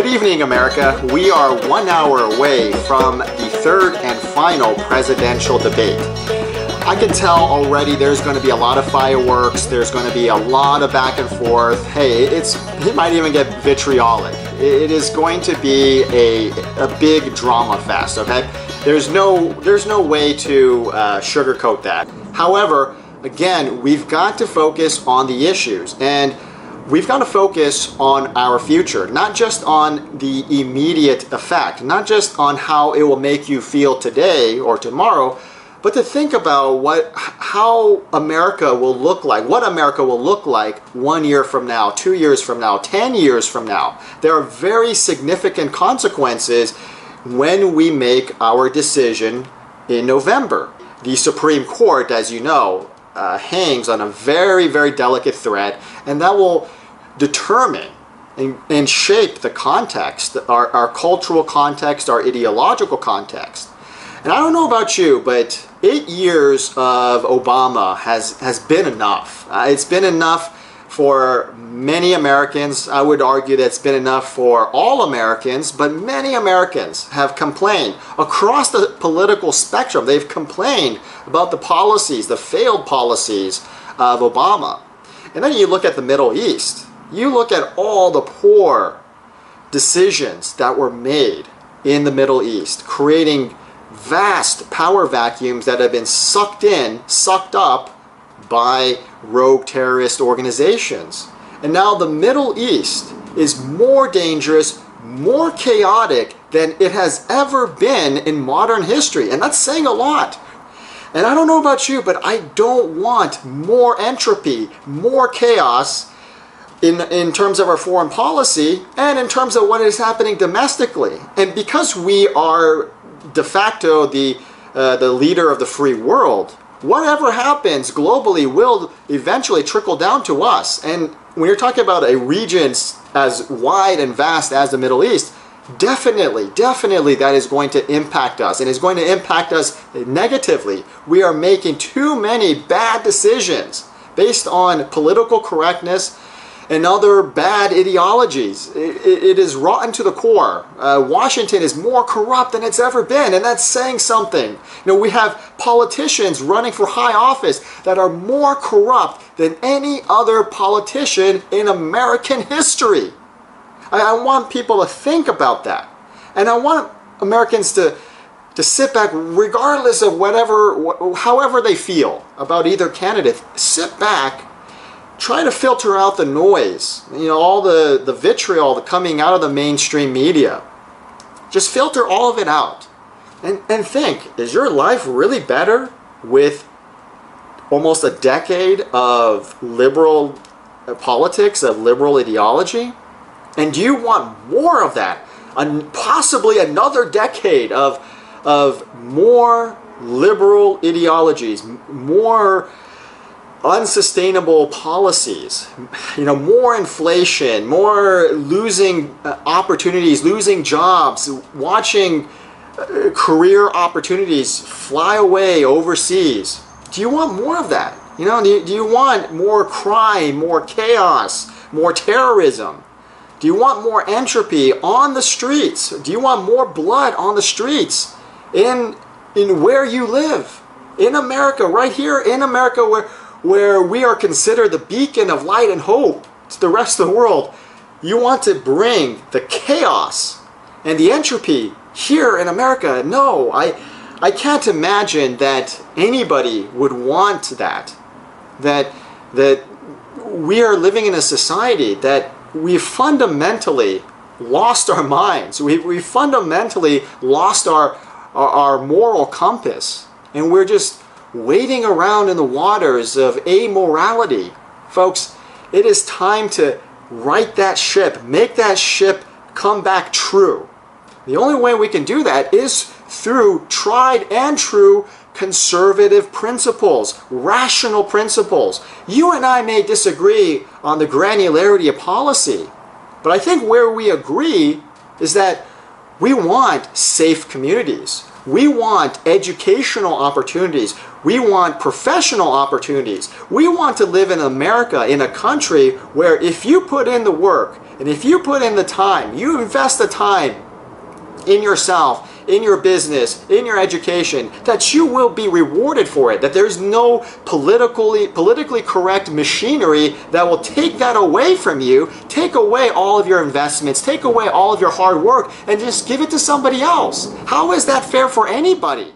Good evening, America. We are 1 hour away from the third and final presidential debate. I can tell already there's going to be a lot of fireworks, there's going to be a lot of back and forth. Hey, it might even get vitriolic. It is going to be a big drama fest, okay? There's no way to sugarcoat that. However, again, we've got to focus on the issues, and we've got to focus on our future, not just on the immediate effect, not just on how it will make you feel today or tomorrow, but to think about how America will look like, what America will look like 1 year from now, 2 years from now, 10 years from now. There are very significant consequences when we make our decision in November. The Supreme Court, as you know, hangs on a very, very delicate thread, and that will determine and shape the context, our cultural context, our ideological context. And I don't know about you, but 8 years of Obama has been enough. It's been enough for many Americans. I would argue that it's been enough for all Americans, but many Americans have complained across the political spectrum. They've complained about the policies, the failed policies of Obama. And then you look at the Middle East. You look at all the poor decisions that were made in the Middle East, creating vast power vacuums that have been sucked up by rogue terrorist organizations. And now the Middle East is more dangerous, more chaotic than it has ever been in modern history. And that's saying a lot. And I don't know about you, but I don't want more entropy, more chaos in terms of our foreign policy and in terms of what is happening domestically. And because we are de facto the leader of the free world, whatever happens globally will eventually trickle down to us. And when you're talking about a region as wide and vast as the Middle East, definitely that is going to impact us, and is going to impact us negatively. We are making too many bad decisions based on political correctness and other bad ideologies. It is rotten to the core. Washington is more corrupt than it's ever been, and that's saying something. You know, we have politicians running for high office that are more corrupt than any other politician in American history. I want people to think about that. And I want Americans to sit back, regardless of however they feel about either candidate, sit back, try to filter out the noise, all the vitriol coming out of the mainstream media. Just filter all of it out and think, is your life really better with almost a decade of liberal politics, of liberal ideology? And do you want more of that? Possibly another decade of more liberal ideologies, more unsustainable policies, more inflation, more losing opportunities, losing jobs, watching career opportunities fly away overseas? Do you want more of that? Do you want more crime, more chaos, more terrorism? Do you want more entropy on the streets? Do you want more blood on the streets in where you live? In America, right here in America, where we are considered the beacon of light and hope to the rest of the world. You want to bring the chaos and the entropy here in America? No, I can't imagine that anybody would want that. That we are living in a society that we fundamentally lost our minds. We fundamentally lost our moral compass, and we're just wading around in the waters of amorality. Folks, it is time to right that ship, make that ship come back true. The only way we can do that is through tried and true conservative principles, rational principles. You and I may disagree on the granularity of policy, but I think where we agree is that we want safe communities. We want educational opportunities. We want professional opportunities. We want to live in America, in a country where if you put in the work and if you put in the time, you invest the time in yourself, in your business, in your education, that you will be rewarded for it. That there's no politically correct machinery that will take that away from you, take away all of your investments, take away all of your hard work, and just give it to somebody else. How is that fair for anybody?